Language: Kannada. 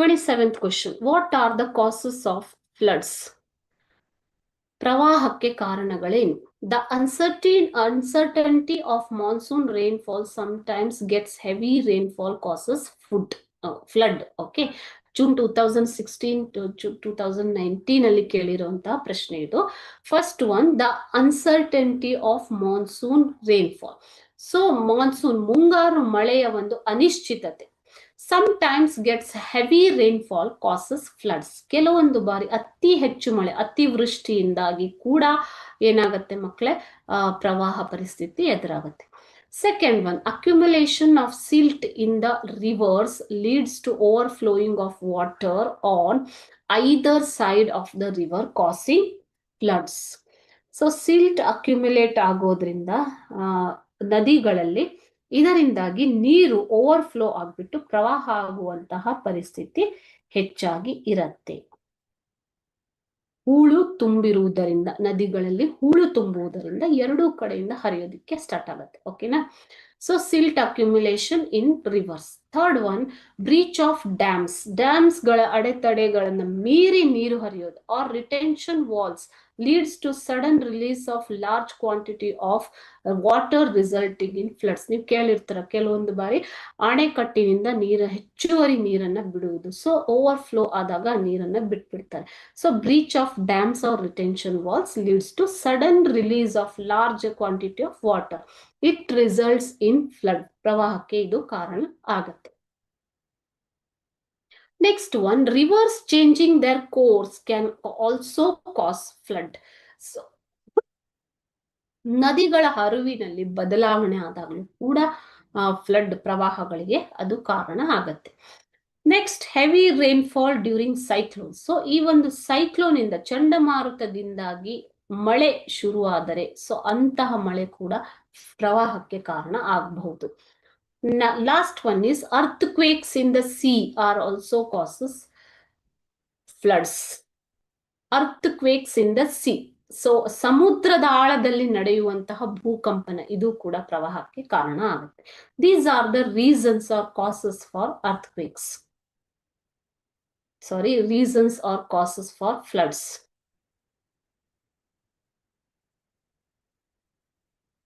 27th question. What are the causes of floods? ಪ್ರವಾಹಕ್ಕೆ ಕಾರಣಗಳೇನು? The uncertainty of monsoon rainfall sometimes gets heavy rainfall causes flood. Okay. June 2016 to 2019 ಅಲ್ಲಿ ಕೇಳಿರುವಂತಹ ಪ್ರಶ್ನೆ ಇದು. First one, the uncertainty of monsoon rainfall. So monsoon ಮುಂಗಾರು ಮಳೆಯ ಒಂದು ಅನಿಶ್ಚಿತತೆ sometimes gets heavy rainfall causes floods. ಕೆಲವೊಂದು ಬಾರಿ ಅತಿ ಹೆಚ್ಚು ಮಳೆ, ಅತಿವೃಷ್ಟಿಯಿಂದಾಗಿ ಕೂಡ ಏನಾಗುತ್ತೆ ಮಕ್ಕಳೇ, ಪ್ರವಾಹ ಪರಿಸ್ಥಿತಿ ಎದುರಾಗುತ್ತೆ. Second one, accumulation of silt in the rivers leads to overflowing of water on either side of the river causing floods. So silt accumulate ಆಗೋದ್ರಿಂದ ನದಿಗಳಲ್ಲಿ ಇದರಿಂದಾಗಿ ನೀರು ಓವರ್ಫ್ಲೋ ಆಗ್ಬಿಟ್ಟು ಪ್ರವಾಹ ಆಗುವಂತಹ ಪರಿಸ್ಥಿತಿ ಹೆಚ್ಚಾಗಿ ಇರುತ್ತೆ. ಹೂಳು ತುಂಬಿರುವುದರಿಂದ, ನದಿಗಳಲ್ಲಿ ಹೂಳು ತುಂಬುವುದರಿಂದ ಎರಡೂ ಕಡೆಯಿಂದ ಹರಿಯೋದಿಕ್ಕೆ ಸ್ಟಾರ್ಟ್ ಆಗುತ್ತೆ. ಓಕೆನಾ? So silt accumulation in rivers. Third one, breach of dams. Dams ಗಳ ಅಡೆತಡೆಗಳನ್ನು ಮೀರಿ ನೀರು ಹರಿಯೋದು or retention walls leads to sudden release of large quantity of water resulting in floods. ನೀವು ಕೇಳಿರ್ತೀರ ಕೆಲವೊಂದು ಬಾರಿ ಅಣೆಕಟ್ಟಿನಿಂದ ಹೆಚ್ಚುವರಿ ನೀರನ್ನ ಬಿಡುವುದು. ಸೊ ಓವರ್ಫ್ಲೋ ಆದಾಗ ನೀರನ್ನ ಬಿಟ್ಬಿಡ್ತಾರೆ. So breach of dams or retention walls leads to sudden release of large quantity of water. It results in flood. ಪ್ರವಾಹಕ್ಕೆ ಇದು ಕಾರಣ ಆಗುತ್ತೆ. Next one, rivers changing their course can also cause flood. So, ನದಿಗಳ ಹರಿವಿನಲ್ಲಿ ಬದಲಾವಣೆ ಆದಾಗಲೂ ಕೂಡ ಫ್ಲಡ್ ಪ್ರವಾಹಗಳಿಗೆ ಅದು ಕಾರಣ ಆಗತ್ತೆ. Next, heavy rainfall during cyclone. So ಈ ಒಂದು ಸೈಕ್ಲೋನ್ ಇಂದ, ಚಂಡಮಾರುತದಿಂದಾಗಿ ಮಳೆ ಶುರುವಾದರೆ ಸೊ ಅಂತಹ ಮಳೆ ಕೂಡ ಪ್ರವಾಹಕ್ಕೆ ಕಾರಣ ಆಗಬಹುದು. Last one is earthquakes in the sea are also causes floods. Earthquakes in the sea. So ಸಮುದ್ರದ ಆಳದಲ್ಲಿ ನಡೆಯುವಂತಹ ಭೂಕಂಪನ ಇದು ಕೂಡ ಪ್ರವಾಹಕ್ಕೆ ಕಾರಣ ಆಗುತ್ತೆ. These are the reasons or causes for earthquakes. Reasons or causes for floods.